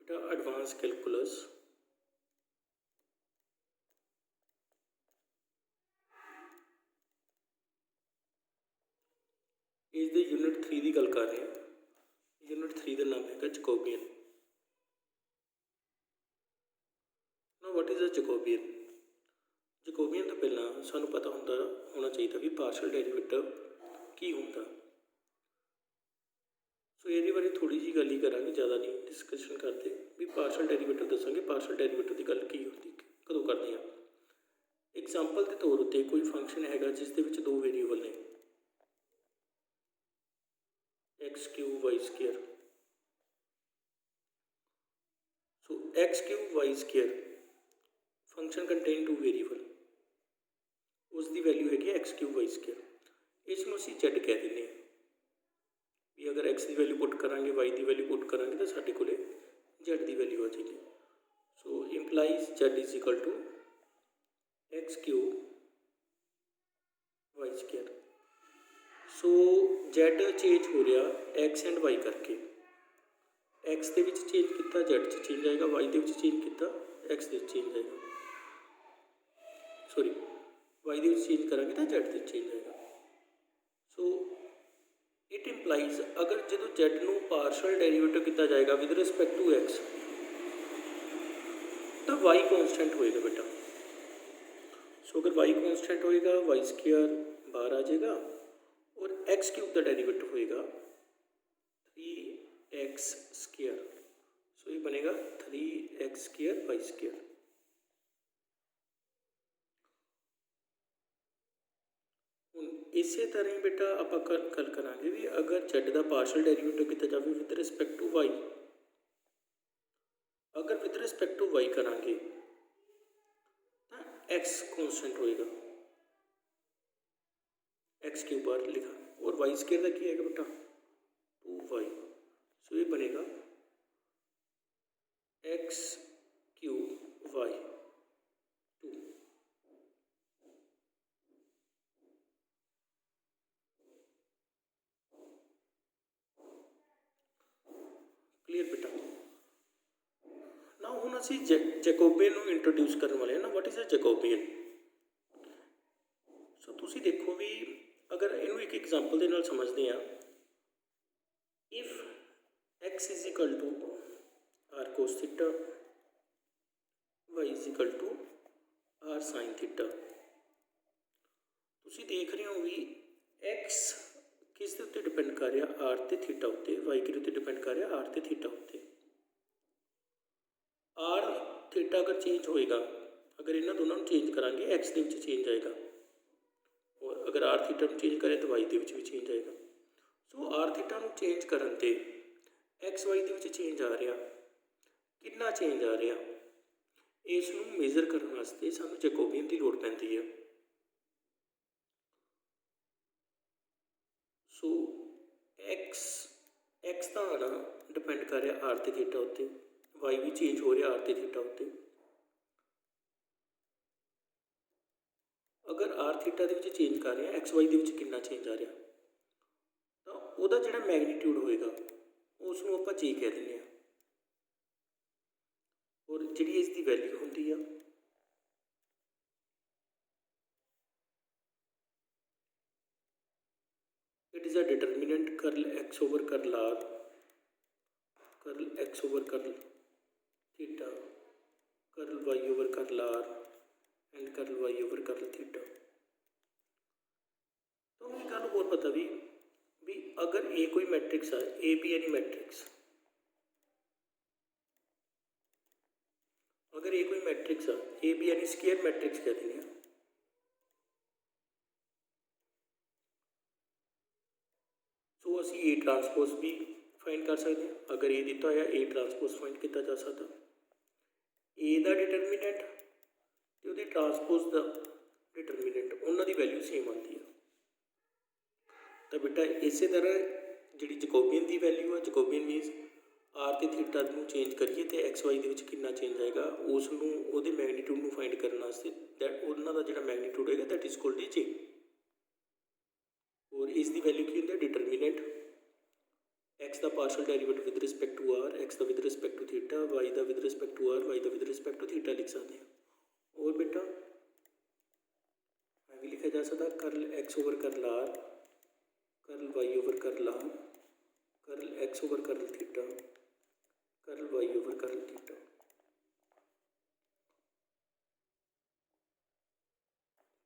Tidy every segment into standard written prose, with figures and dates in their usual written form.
बेटा advance calculus इस दी unit 3 की गल कर रहे हैं। यूनिट 3 का नाम है जैकोबियन। ना what is a Jacobian? Jacobian तो पहला सानू पता होना चाहिए भी पार्शल डेरीवेटिव की होंदा। सो ये बारे थोड़ी जी गल ही करांगे, ज़्यादा नहीं डिस्कशन करते भी पार्शल डेरीवेटिव दसांगे। पार्शल डेरीवेटिव की गल की होंदी कदों करते हैं। एग्जाम्पल के तौर पर कोई फंक्शन है जिस दे विच दो वेरीएबल ने x cube y square. So x cube y square function contain two variable, उसकी वैल्यू हैगी एक्स क्यूब वाई स्केयर। इसमें असीं जेड कह देंगे भी अगर एक्स की वैल्यू पुट करांगे वाई की वैल्यू पुट करांगे तो साडे कोले जेड की वैल्यू आ जाएगी। So implies z is equal to x cube y square. So z change हो रहा एक्स एंड वाई करके, एक्स के चेंज किया जेड चेंज आएगा, वाई के चेंज किया एक्स के चेंज आएगा, सॉरी वाई के चेंज करा तो जेड के चेंज आएगा। सो इट इंप्लाइज अगर जो जेड को पार्शल डेरीवेटिव किया जाएगा विद रिस्पैक्ट टू एक्स तो वाई कॉन्सटेंट होएगा बेटा। सो अगर वाई कॉन्सटेंट होएगा वाई स्केयर बाहर आ जाएगा और एक्स क्यूब का डेरीवेटिव होएगा 3x स्केयर। सो ये बनेगा 3x स्केयर वाई स्केयर। इस तरह ही बेटा आप गल करा भी अगर जेड का पार्शल डेरीवेटिव किया जाए विद रिस्पैक्ट टू वाई, अगर विद रिस्पैक्ट टू वाई करा तो एक्स कॉन्सटेंट होएगा, एक्स क्यूब बार लिखा और वाई स्केयर का की है बेटा 2y। सो ये बनेगा एक्स क्यूब वाई 2। क्लीयर बेटा? ना हुण असीं जैकोबियन को इंट्रोड्यूस करने वाले हैं ना। What is a Jacobian? So तुसीं देखो भी अगर इनू एक एग्जाम्पल के नाल समझते हैं, if x is equal to r cos theta y is equal to r sine theta. तुसीं देख रहे हो भी एक्स किस दे उत्ते डिपेंड कर रहा आर ते थीटा उत्ते, वाई के उत्ते डिपेंड कर रहा आर ते थीटा उत्ते। आर थीटा अगर चेंज होएगा, अगर इन्होंने दोनों चेंज करांगे एक्स के चेंज आएगा और अगर आर थीटा चेंज करें तो वाई के भी चेंज आएगा। सो आर थीटा चेंज करन ते एक्स वाई के चेंज आ रहा, कितना चेंज आ रहा, इसनूं मेजर करने वास्ते सानूं जैकोबियन की लोड़ पैंदी है। सो एक्स का आना डिपेंड कर रहा आर ते थीटा उत्ते, वाई भी चेंज हो रहा आर ते थीटा उत्ते। अगर आर थीटा के चेंज कर रहे हैं एक्स वाई के कितना चेंज आ रहा तो वह जो मैगनीट्यूड होएगा उसनों आप जे कह दें और जी इसकी वैल्यू होंगी है it is a determinant curl x over curl r, curl x over curl theta, curl y over curl r and curl y over curl theta. तो एक गल और पता भी अगर ए कोई मैट्रिक्स है, ए बी एनी मैट्रिक्स, अगर ए कोई मैट्रिक्स है A be any square matrix कह दें, सो असी ए ट्रांसपोज भी फाइंड कर सकते हैं। अगर ए दिता होया ए ट्रांसपोज फाइंड किया जा सकता, ए का डिटरमिनेंट तो वो ट्रांसपोज का डिटरमिनेंट उन्होंने वैल्यू सेम आती है। तो बेटा इस तरह जी जैकोबियन की वैल्यू है, जैकोबियन मीनस आर ते थीटा को चेंज करिए तो एक्स वाई के कितना चेंज आएगा उसनों वो मैगनीट्यूड को फाइंड करने वास्ते दैट उन्होंने जो मैगनीट्यूड होगा दैट इज कॉल्ड जे। और इसकी वैल्यू की होंगी determinant x the partial derivative with respect to r, x the with respect to theta, y the with respect to r, y the with respect to theta लिख सकते हैं। और बेटा मैं भी लिखा जा सकता curl x over curl r, curl y over curl r, curl x over curl theta, curl y over curl theta.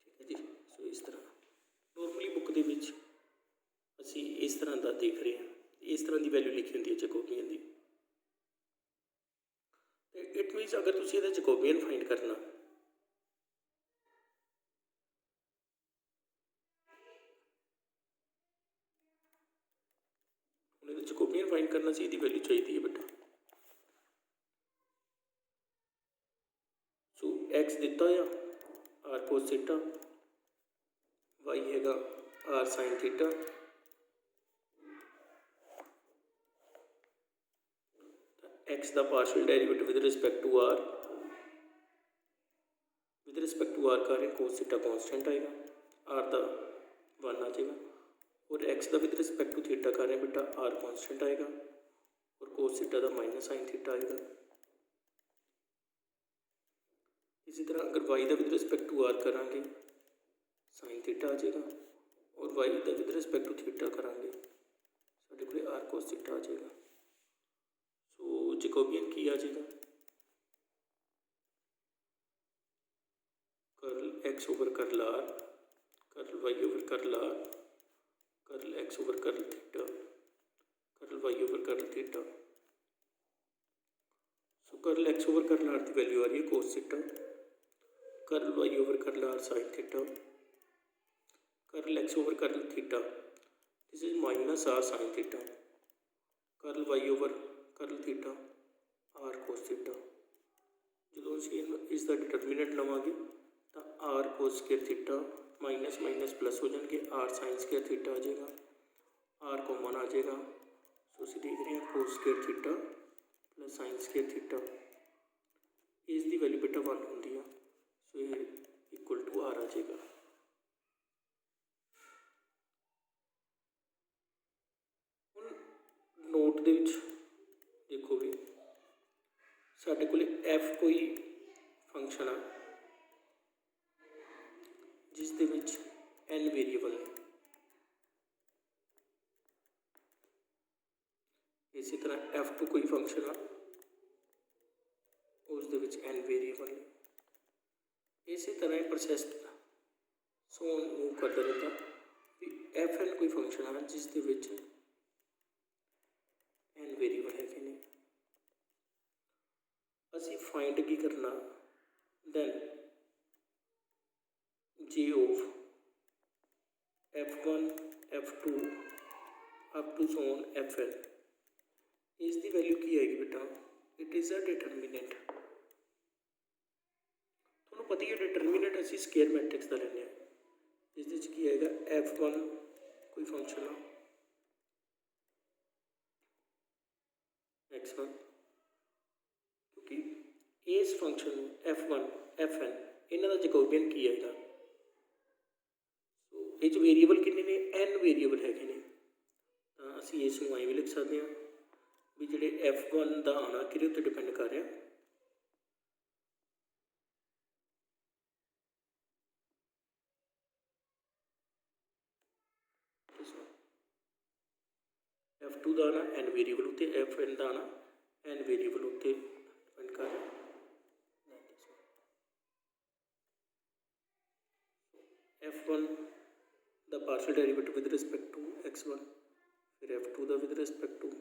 ठीक है जी। सो इस तरह नॉर्मली बुक के विच असी इस तरह का देख रहे हैं, इस तरह की वैल्यू लिखी होंगी है जैकोबियन की। इट मीनस अगर तुम ये जैकोबियन फाइंड करना, जैकोबियन फाइंड करना सी दी वैल्यू चाहिए है बेटा। सो एक्स दिता है आर कोस थीटा, वाई हैगा r sine theta, x the partial derivative with respect to r, with respect to r का कोस थीटा कॉन्स्टेंट आएगा, आर द 1 आ जाएगा, और x the with respect to theta का बेटा आर कॉन्स्टेंट आएगा, और कोस थीटा का माइनस साइन थीटा आएगा। इसी तरह अगर y the with respect to r करांगे साइन थीटा आ जाएगा, और Y the with respect to theta करांगे साढ़े को आर कोस थीटा आ जाएगा। सो जैकोबियन की आ जाएगा curl x over curl r, curl y over curl r, curl x over curl theta, curl y over curl theta. So curl x over curl r की value आ रही है cos theta, curl y over curl r sine theta, curl x over curl theta this is minus r sine theta, curl y over curl theta r cos theta. जो इसका determinant लवांगे तो r cos square theta minus minus plus हो जाएंगे, are sine square theta आ जाएगा, are common आ जाएगा। सो असीं देख रहे हैं cos square theta plus sine square theta, इसकी वैल्यू बेटा 1 होंगी है। सो ये इक्वल टू आर आ जाएगा। हुण नोट दे विच देखो भी साढ़े को एफ कोई फंक्शन आ जिस दे विच एन वेरीएबल ने, इसी तरह F2 कोई फंक्शन आ उस दे विच एन वेरीएबल ने। इसी तरह प्रोसैस सो मूव करता रहता भी FN कोई फंक्शन आ जिस दे विच एन वेरीएबल है कि नहीं। असी फाइंड की करना then G of F1 F2 up to so on FN, इसकी वैल्यू की आएगी बेटा, इट इज़ अ डिटरमिनेंट। थोड़ा पता ही है डिटरमिनेंट असी स्केयर मैट्रिक्स का लेने, इस की आएगा F1 कोई फंक्शन आ x1, क्योंकि इस फंक्शन F1 FN इन्हों का जैकोबियन की आएगा। सो ये वेरीएबल कितने ने, एन वेरीएबल है कि नहीं, तो असी इसमें आई भी लिख सकते हैं भी जो F1 का आना कि उत्ते डिपेंड कर रहा F2 का आना एन वेरीएबल उत्ते, FN का आना एन वेरीएबल उत्ते डिपेंड कर रहा। F1 the partial derivative with respect to x1, फिर F2 the with respect to x1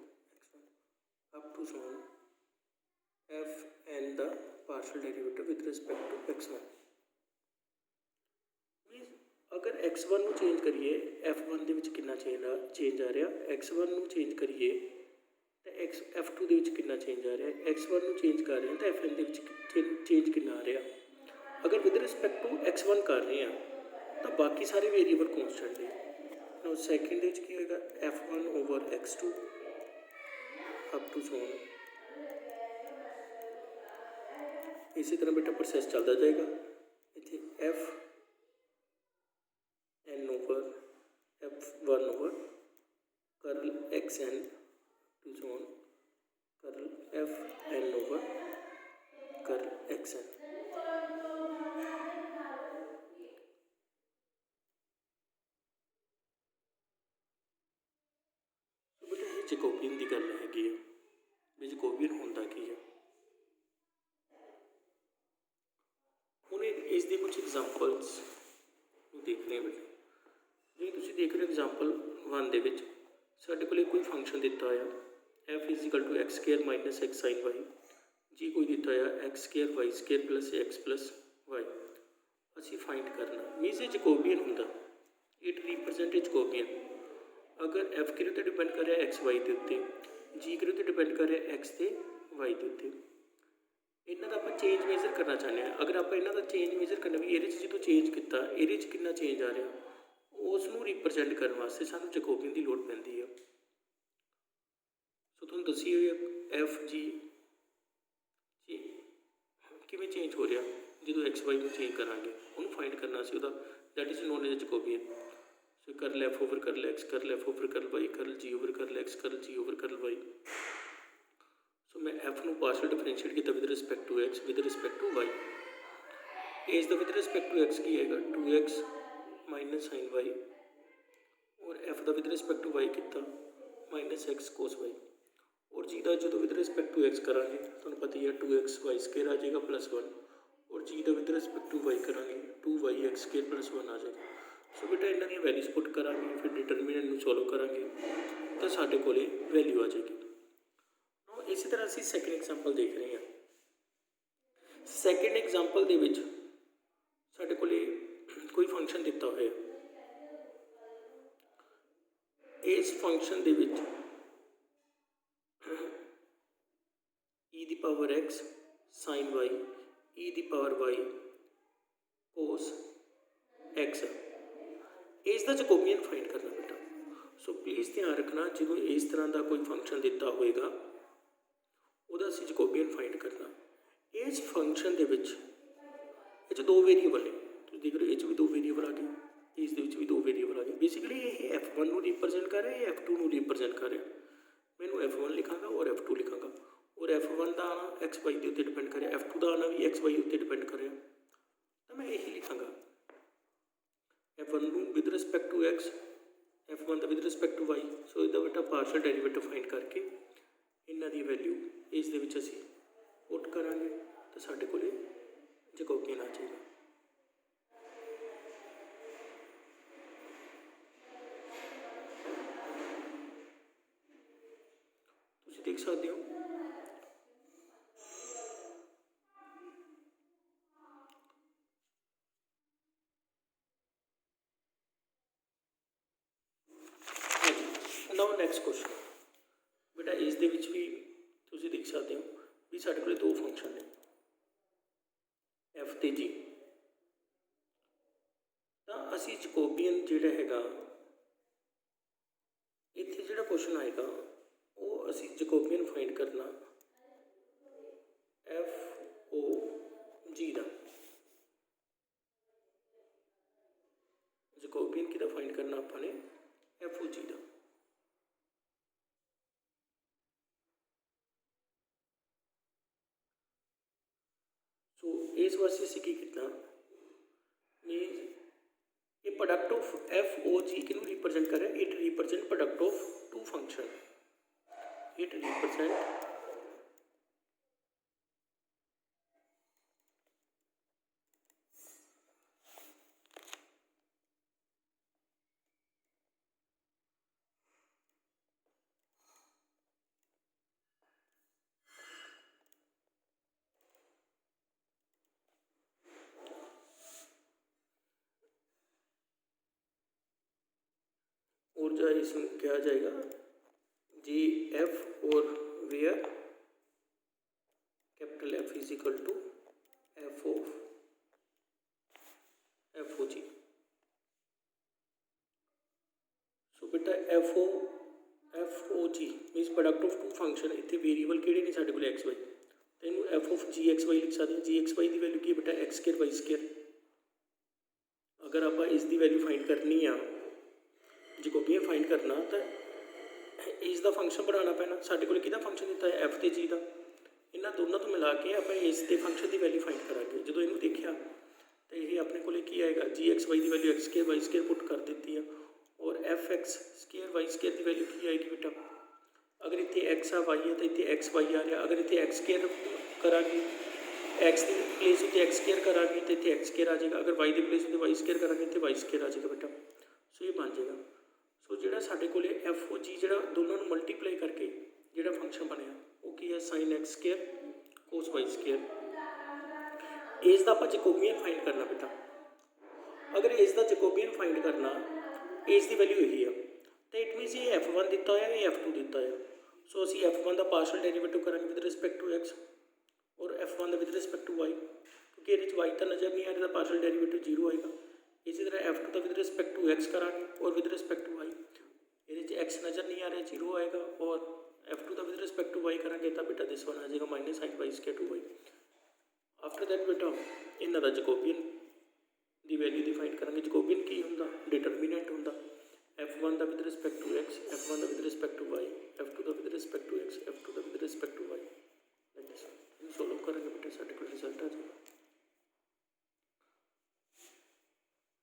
up to so on FN the partial derivative with respect to x1। Mean अगर x1 को change करिए F1 के कितना change आ रहा, x1 को change करिए तो F2 के कितना चेंज आ रहा, x1 को चेंज कर रहे हैं तो FN के चेंज कितना आ रहा। अगर विद रिस्पेक्ट टू x1 कर रहे हैं तो बाकी सारे वेरीएबल कॉन्स्टेंट है। सैकेंड की होगा F1 over x2 up to सोन। इसी तरह बेटा प्रोसैस चलता जाएगा, इतने FN over F1 over curl XN is on curl fn over curl xn। तो बेटा ये जैकोबियन की गल हैगी है भी जैकोबियन होंदा की है। हुण इसके कुछ एग्जाम्पल्स देख रहे हैं बेटा, जिवें तुसीं देख रहे हो एग्जाम्पल 1 दे विच साडे कोल कोई फंक्शन दिता होया f is equal to x square minus x sign Y, जी कोई दिता होया x square y square plus Y, असी फाइंड करना मीनस ये जैकोबियन होंदा, इट रिप्रजेंट जैकोबियन। अगर f किहदे ते डिपेंड कर रहा है एक्स वाई के उत्ते, जी किहदे ते डिपेंड कर रहा है एक्स ते वाई के उत्ते। इन्हां दा आपां चेंज मेजर करना चाहते हैं, अगर आप इन्हां दा चेंज मेजर करना भी ये जो चेंज किया ये कितना चेंज आ रहा उसनूं रिप्रजेंट करने वास्ते सानूं जैकोबियन की लोड़ पैंदी है। सो तुहानूं दसी हुई एफ जी जी किवें चेंज हो रहा जो एक्स वाई में चेंज करांगे उन्होंने फाइंड करना सी that is known as Jacobian. So curl f over curl x curl f over curl y curl g over curl x curl g over curl y. So मैं f नूं partial differentiate किया with respect to x with respect to y. एज का with respect to x की है 2x minus sine y और f का with respect to y किया माइनस एक्स कोस वाई और जी का जो विद रिस्पैक्ट टू एक्स करा तुहानूं पता ही है 2x वाई स्केयर आ जाएगा +1 और जी का विद रिस्पैक्ट टू वाई करा 2y एक्स स्केयर +1 आ जाएगा। सो बेटा इन्हां दी वैल्यूज पुट करा फिर डिटरमिनेंट नूं सॉल्व करांगे तो साडे कोले वैल्यू आ जाएगी। इसी तरह असीं सैकेंड एग्जाम्पल देख रहे हैं। सैकेंड एग्जाम्पल दे विच साडे कोले कोई फंक्शन दिता होया, इस function they which e the power x sin y e the power y cos x इसका जैकोबियन फाइंड करना बेटा। सो प्लीज़ ध्यान रखना जो इस तरह का कोई फंक्शन दिता होएगा उहदा असीं जैकोबियन फाइंड करना। इस फंक्शन दे विच ये दो वेरीएबल ने तुसीं देख रहे हो, ये भी दो वेरीएबल आ गए, इस भी दो वेरीएबल आ गए। बेसिकली ये f1 को रिप्रजेंट कर रहा है, ये f2 को रिप्रजेंट कर रहा है। मैंने f1 लिखांगा और f2 लिखांगा और f1 का आना एक्स वाई के उत्ते डिपेंड कर रहा है, f2 का आना भी एक्स वाई उत्ते डिपेंड कर रहा है। तो मैं यही लिखांगा f1 with respect to x f1 का with respect to y. So इसका बेटा पार्शियल डेरिवेटिव फाइंड करके इन्हां दी वैल्यू इस दे विच असीं पुट करांगे तो साडे कोले जैकोबियन आ जाएगा। तुसीं देख सकते हो नाउ नैक्सट क्वेश्चन बेटा इस दे विच भी तुसीं देख सकते हो भी साडे कोले दो फंक्शन ने एफ ते जी। तो असीं जैकोबियन जिहड़ा हैगा इत्थे जिहड़ा क्वेश्चन आएगा वो असीं जैकोबियन फाइंड करना एफ ओ जी का। जैकोबियन किहदा फाइंड करना आपां ने एफ ओ जी का। सो इस वास्ते असीं की कीता मीन ये product of f o g किनू रिप्रजेंट कर रहा है, it represent product of two function, it represent और जो इसमें क्या आ जाएगा जी एफ और where capital f is equal to f o g. So बेटा f o g means product of two function इतने वेरीएबल किहड़े ने साडे कोल एक्स वाई तो इनू f of g x y लिख सकते हैं। जी एक्स वाई की वैल्यू की बेटा एक्स स्केयर वाई स्केयर। अगर आप इसकी वैल्यू फाइंड करनी आ जैकोबियन फाइंड करना तो एज का फंक्शन बनाना पैना, साढ़े को किहदा फंक्शन दिता है एफ तो जी का, इन्होंने दोनों तो मिला के आप एज के फंक्शन की वैल्यू फाइंड करांगे। जो इन्हों देखा तो ये अपने को आएगा जी एक्स वाई की value x square y square put कर दी है, और F x square y square की वैल्यू की आएगी बेटा, अगर इतने एक्स आ वाई है तो इतने एक्स वाई आ रहा, अगर इतने एक्स स्केयर करा एक्स की प्लेस उत्ते एक्स स्केयर करा तो इतने एक्स स्केयर आ जाएगा, अगर वाई की प्लेस उत्ते वाई स्केयर करा तो वाई स्केयर आ जाएगा बेटा। सो ये बन जाएगा। सो जो साढ़े को एफ ओ जी जो दोनों मल्टीप्लाई करके जो फंक्शन बनया वो की है sine x square cos y square. As का आप जैकोबियन फाइंड करना बेटा, अगर एज का जैकोबियन फाइंड करना, एज की वैल्यू यही है तो इट मीनस ये F1 दिता है, ये F2 दिता है। सो असी F1 का पार्शल डेरीवेटिव करेंगे विद रिस्पैक्ट टू एक्स और F1 का विद रिस्पैक्ट टू वाई, क्योंकि ये वाई तो नज़र नहीं आ रहा, पार्शल डेरीवेटिव जीरो आएगा। इसी तरह F2 का विद रिस्पैक्ट टू एक्स करांगे और विद रिस्पैक्ट टू वाई, ये एक्स नज़र नहीं आ रहा, जीरो आएगा, और F2 का विद रिस्पैक्ट टू वाई करांगे तो बेटा दिस वन आ जाएगा minus sine y square two y. After that बेटा इन्हों का जैकोबियन की वैल्यू डिफाइन करांगे। जैकोबियन की होंदा डिटरमिनेंट होंदा F1 का with respect to x, F1 का with respect to Y, F2 का with respect to x, F2 का with respect to y. Solve करेंगे बेटा साढ़े को रिजल्ट आ जाएगा।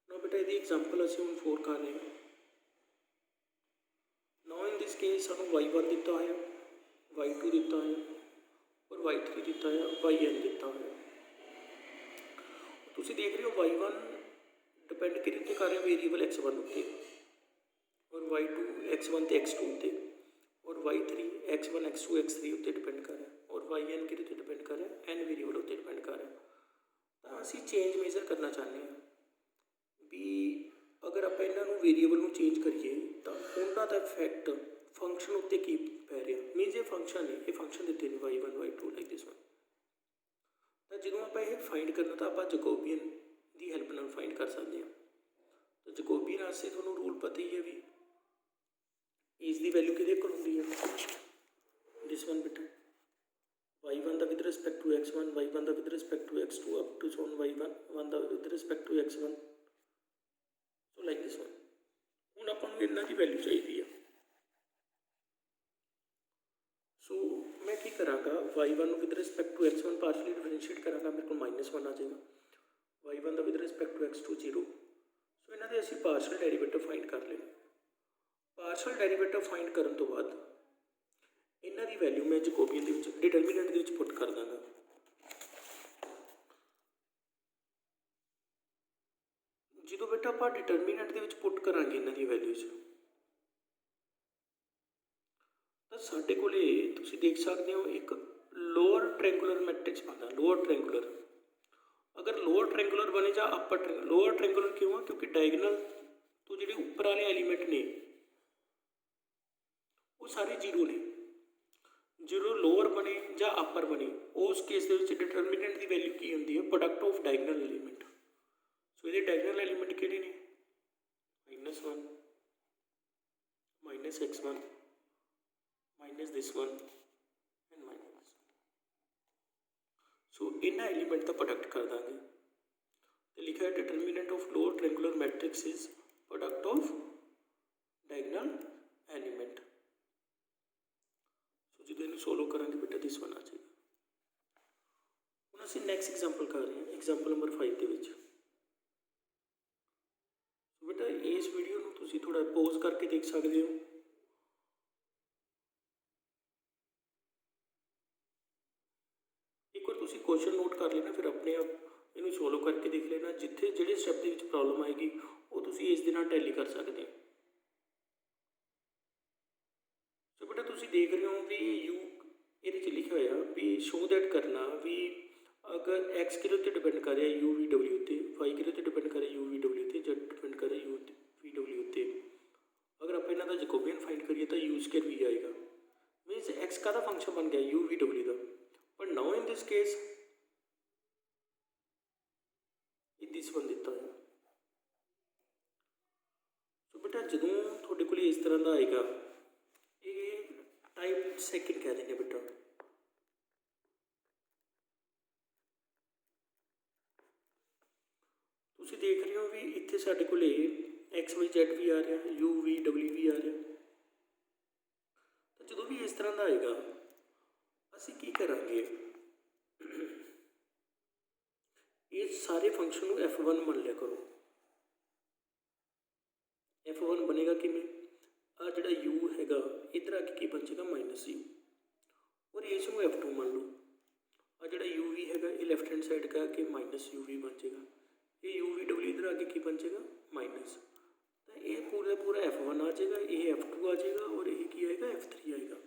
ना बेटा यदि एग्जाम्पल असी हम 4 कर रहे हैं, ना इन दिस केस सानू y1 दिता है, y2 दिता है और y3 दिता है, yn दिता है। तुसी देख रहे हो y1 डिपेंड किहदे कर रहे वेरीएबल x1 उत्ते, और y2 x1 तो x2 उत्ते, और y3 x1 x2 x3 उत्ते डिपेंड कर रहा है, और yn किहदे उत्ते डिपेंड कर रहा है n वेरीएबल उत्ते डिपेंड कर रहा है। तो असी चेंज मेजर करना चाहते हैं भी अगर आप इन्हों वेरीएबल में चेंज करिए तो उन्होंने इफैक्ट फंक्शन उत्ते की पै रहा, मीनस ये फंक्शन है, ये फंक्शन दिते हैं y1 y2 like this one. तो जो आप ये फाइंड करना तो आप जैकोबियन की हेल्प नाल फाइंड कर सकते हैं। तो जैकोबियन वास्ते थोड़ा रूल पता ही है भी एज की वैल्यू कि होंगी है दिस वन बेटा, y1 का with respect to x1, y1 का with respect to x2 up to सोन y1 का with respect to x1, so like this one. हुण आपां नूं इन्हां दी वैल्यू चाहिए है, सो मैं की करांगा y1 with respect to x1 partially differentiate करांगा, मेरे को -1 आ जाएगा, y1 का विद रिस्पैक्ट टू x2 0। सो इन्हां दे असीं पार्शल डेरीवेटिव फाइंड कर लेंगे। पार्शल डेरीवेटिव फाइंड करने तो बाद इन्हां दी वैल्यू मैं जैकोबियन दे विच डिटरमिनेंट दे विच पुट कर दांगा। जो बेटा आप डिटरमिनेंट दे विच पुट करांगे इन्हां दी वैल्यूज तो साडे कोले तुसीं देख सकते हो एक लोअर ट्रायंगुलर मैट्रिक्स बनता। लोअर ट्रायंगुलर, अगर लोअर ट्रायंगुलर बने या अपर ट्रायंगुलर, लोअर ट्रायंगुलर क्यों है क्योंकि डायगनल तो जिहड़े उपर वाले एलीमेंट ने वो सारे जीरो ने, जो लोअर बने या अपर बने उस केस के डिटरमिनेंट की वैल्यू की होंगी है product of diagonal element. So ये डायगनल एलीमेंट किहड़े ने -1 -x1 minus this one and minus. So इन्ह एलीमेंट का प्रोडक्ट कर देंगे तो लिखा है determinant of lower triangular matrix is product of diagonal element. So जो इन सोल्व करेंगे बेटा दिस वन आ जाएगा। हम असीं नैक्सट एग्जाम्पल कर रहे हैं एग्जाम्पल नंबर 5 के। बेटा इस वीडियो में तुसीं थोड़ा पॉज करके देख सकते हो। एक बार तुसीं क्वेश्चन नोट कर लेना, फिर अपने आप इन्हू सोल्व करके देख लेना, जिथे जिहड़े स्टैप के प्रॉब्लम आएगी वो तुसीं इस दे नाल टैली कर सकते हो। सो बेटा तुसीं देख रहे हो भी यू ये लिखा हुआ भी शो दैट करना भी अगर एक्स किहदे उत्ते डिपेंड कर रहा है यू वी डब्ल्यू उत्ते, वाई किहदे उत्ते डिपेंड कर रहा है यू वी डब्ल्यू उत्ते, जेड डिपेंड कर रहा है यू वी डब्ल्यू उत्ते। अगर आप इन्हां दा जैकोबियन फाइंड करिए तो यू स्केयर वी आएगा, मीनस एक्स का फंक्शन बन गया यू वी डब्ल्यू का। पर now in this case this one दिता है। सो बेटा जो थोड़े को इस तरह का आएगा ये टाइप सेकंड कह देंगे बेटा। तुसीं देख रहे हो भी इत्थे साडे कोले एक्स वाई जेड भी आ रहा, यू वी डब्ल्यू भी आ रहा। ਜਦੋਂ ਵੀ ਇਸ ਤਰ੍ਹਾਂ ਦਾ ਆਏਗਾ ਅਸੀਂ ਕੀ ਕਰਾਂਗੇ, ਇਹ ਸਾਰੇ ਫੰਕਸ਼ਨ ਨੂੰ f1 ਮੰਨ ਲਿਆ ਕਰੋ। f1 ਬਣੇਗਾ ਕਿਵੇਂ, ਆ ਜਿਹੜਾ u ਹੈਗਾ ਇੱਧਰ ਆ ਕੇ ਕੀ ਬਣ ਜਾਏਗਾ -u, ਔਰ ਇਸ ਨੂੰ f2 ਮੰਨ ਲਓ। ਆ ਜਿਹੜਾ u ਵੀ ਹੈਗਾ ਇਹ ਲੈਫਟ हैंड साइड का कि -u भी बन जाएगा, ये u v w इधर आके की बन जाएगा माइनस, तो ये पूरा पूरा f1 आ जाएगा, ये f2 आ जाएगा और ये की आएगा f3 आएगा।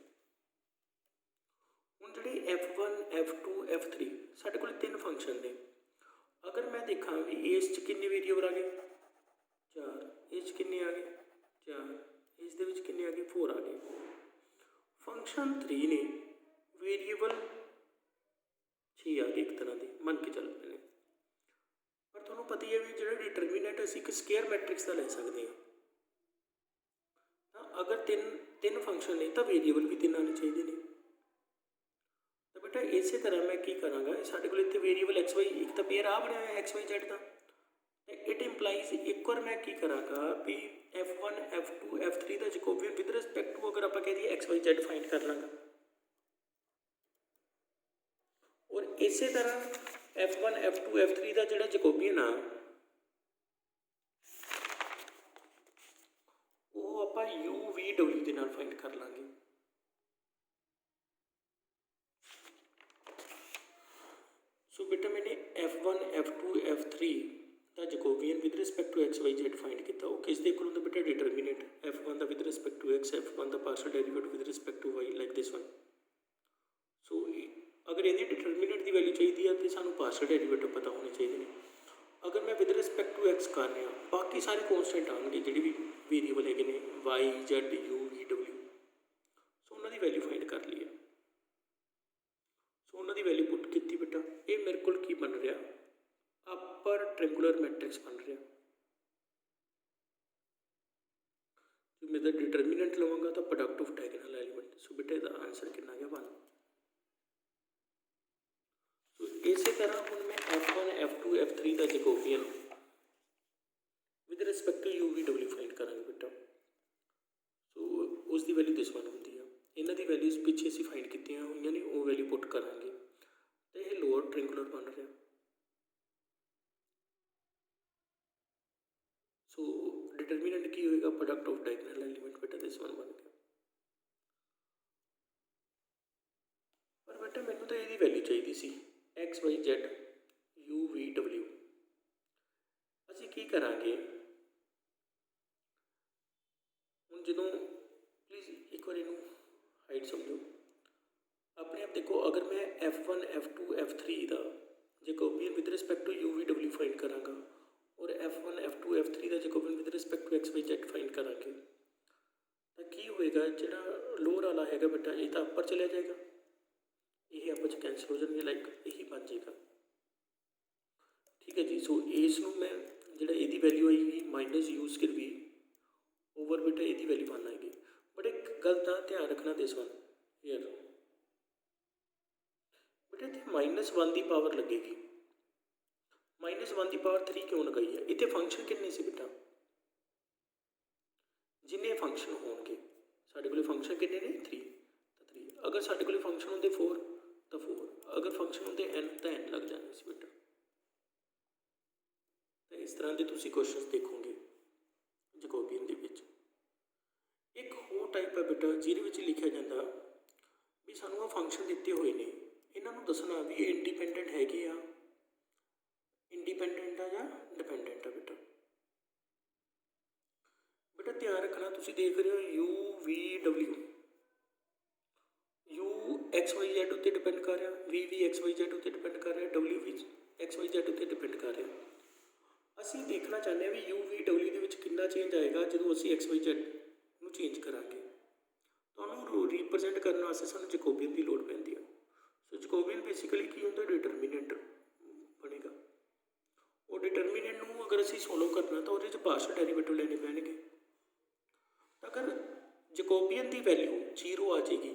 ਹੁਣ ਜਿਹੜੇ f1 f2 f3 ਸਾਡੇ ਕੋਲ ਤਿੰਨ ਫੰਕਸ਼ਨ ਨੇ। अगर मैं देखा भी इस किन्ने वेरीएबल आ गए 4, इस किन्ने आ गए 4, इस दे विच किन्ने आ गए 4 आ गए। फंक्शन 3 ने वेरीएबल 6 आ गए एक तरह के मन के चल पे, पर तुहानूं पता ही है भी जो डिटरमिनेंट असीं एक स्केयर मैट्रिक्स का ले सकते हैं। अगर तीन फंक्शन ने तो वेरीएबल भी तीन आने चाहिए ने। तो बेटा इस तरह मैं की कराँगा, साढ़े को इतने वेरीएबल एक्स वाई एक तो पेयर आ बनया है एक्स वाई जेड का, इट इंप्लाइज एक और मैं की कराँगा भी f1 f2 f3 का जैकोबियन विद रिस्पैक्ट टू अगर आप कह दिए एक्स वाई जेड फाइंड कर लाँगा। और इस तरह f1 f2 f3 का जो जैकोबियन आ वो आप u v w के नाल फाइंड कर लाँगे। सो बेटा मैंने f1 f2 f3 का Jacobian with respect to x y z find किया, वो किस दे कोलों बेटा डिटरमिनेंट f1 का with respect to x, f1 का partial derivative with respect to y like this one. So अगर ये डिटरमिनेंट की वैल्यू चाहिए है तो सानू पार्शियल डेरिवेटिव पता होने चाहिए। अगर मैं विद रिस्पैक्ट टू एक्स कर रहा बाकी सारे कॉन्स्टेंट आएंगे जोड़े भी वेरीएबल है ने वाई जेड यू वी डब्ल्यू, सो उन्होंने वैल्यू फाइंड कर ली है। सो उन्होंने वैल्यू पुट की बेटा, ये मेरे को की बन रहा अपर ट्रिंगुलर मैट्रिक्स बन रहा। जो मैं डिटरमिनेंट लवांगा तो प्रोडक्ट ऑफ डायगोनल एलिमेंट, सो बेटा इसका आंसर कितना गया 1। इस तरह हम मैं f1 f2 f3 का Jacobian with respect to u v डब्ल्यू फाइंड करांगे बेटा। सो उसकी वैल्यू दिस वन होती है, इन्हों की वैल्यूज पिछे असीं फाइंड की हुई ने वो वैल्यू पुट करांगे तो यह लोअर ट्रिंगुलर बन रहा। सो डिटरमिनेंट की होएगा प्रोडक्ट ऑफ डायगोनल एलिमेंट बेटा दिस वन बन गया। पर बेटा मैनूं तो यही वैल्यू चाहिए सी x y z u v डब्ल्यू। असीं की करांगे हुण जदों प्लीज़ एक बार इनू हाइट समझो अपने आप देखो, अगर मैं f1 f2 f3 का Jacobian with respect to u v डब्ल्यू फाइंड करांगा और f1 f2 f3 का Jacobian with respect to x y z find करांगे तो की होएगा, जिहड़ा लोअर वाला हैगा बेटा ये तो अपर चलिया जाएगा, ये आपस कैंसल हो जाएंगे लाइक यही बन जाएगा। ठीक है जी। सो इस मैं जो ये वैल्यू आएगी minus u square v over बेटा ये वैल्यू बन आएगी। बट एक गल का ध्यान रखना दिस वन यार बेटा इतने -1 की पावर लगेगी, -1 की पावर 3 क्यों लगाई है, इतने फंक्शन कितने से बेटा जिन्हें फंक्शन होंगे साढ़े को फंक्शन कितने ने 3 तो 3, अगर साढ़े को फंक्शन होंगे 4 तो 4, अगर फंक्शन होंगे n तो n लग जाने से बेटा। तो इस तरह के तुम क्वेश्चन देखोगे जैकोबियन के विच। एक होर टाइप है बेटा जिहदे लिखा जाता भी सानू फंक्शन दिते हुए ने, इन्हों दसना भी ये इंडिपेंडेंट हैगे आ, इंडिपेंडेंट आ या डिपेंडेंट आ बेटा। बेटा ध्यान रखना तुम देख रहे हो यू वी डब्ल्यू, यू एक्स वाई जेड उत्ते डिपेंड कर रहा, वी भी एक्स वाई जेड उत्ते डिपेंड कर रहा, डब्ल्यू भी एक्स वाई जेड उत्ते डिपेंड कर रहा। असीं देखना चाहते हैं भी यू वी डब्ल्यू के कितना चेंज आएगा जो असीं एक्स वाई जेड नूं चेंज करांगे। तो उन्होंने रिप्रजेंट करने वास्ते सानूं जैकोबियन की लोड़ पैंदी है। सो जैकोबियन बेसिकली की होंदा डिटरमिनेंट बनेगा, और डिटरमिनेंट नूं अगर असीं सोल्व करना तो वो पार्शियल डेरिवेटिव लेने पैणगे। अगर जैकोबियन की वैल्यू 0 आ जाएगी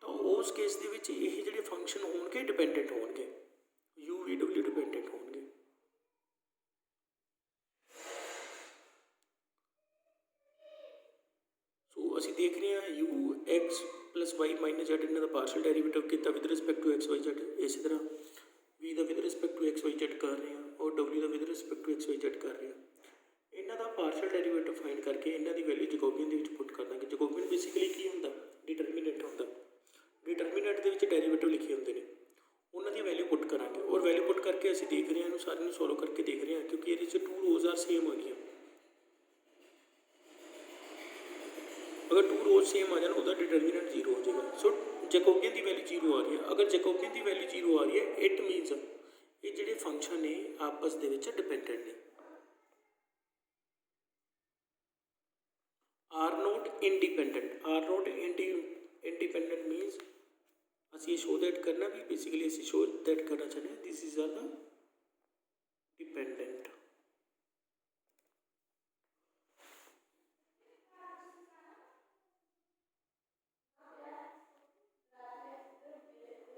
तो उस केस के विच ये जिहड़े फंक्शन होणगे डिपेंडेंट होणगे, यू वी डब्ल्यू डिपेंडेंट होणगे। सो असीं देख रहे हैं u x plus y minus z इन्हों का पार्शल डेरीवेटिव किया with respect to x y z, इस तरह वी का with respect to x y z कर रहे हैं और डब्ल्यू का with respect to x y z कर रहे हैं। इन्हों का पार्शल डेरीवेटिव फाइंड करके इन्हों की वैल्यू जकोबियन के पुट कर देंगे। जकोबियन बेसिकली की होंगे डिटरमीनेंट होंगे, डिटरमीनेंट के डेरीवेटिव लिखे होंगे ने, उन्होंने वैल्यू पुट करा और वैल्यू पुट करके असीं देख रहे हैं सारे सॉल्व करके देख रहे हैं क्योंकि ये 2 रोज आर सेम आ गई। अगर 2 रोज सेम आ जाए उसका डिटरमिनेंट 0 हो जाएगा। सो जैकोबियन की वैल्यू 0 आ रही है। अगर जैकोबियन की वैल्यू 0 आ रही है इट मीनस ये जोड़े फंक्शन ने आपस के डिपेंडेंट ने। Are not independent, are not independent means असी शो दैट करना भी बेसिकली असी शो दैट करना चाहते हैं this is are the dependent.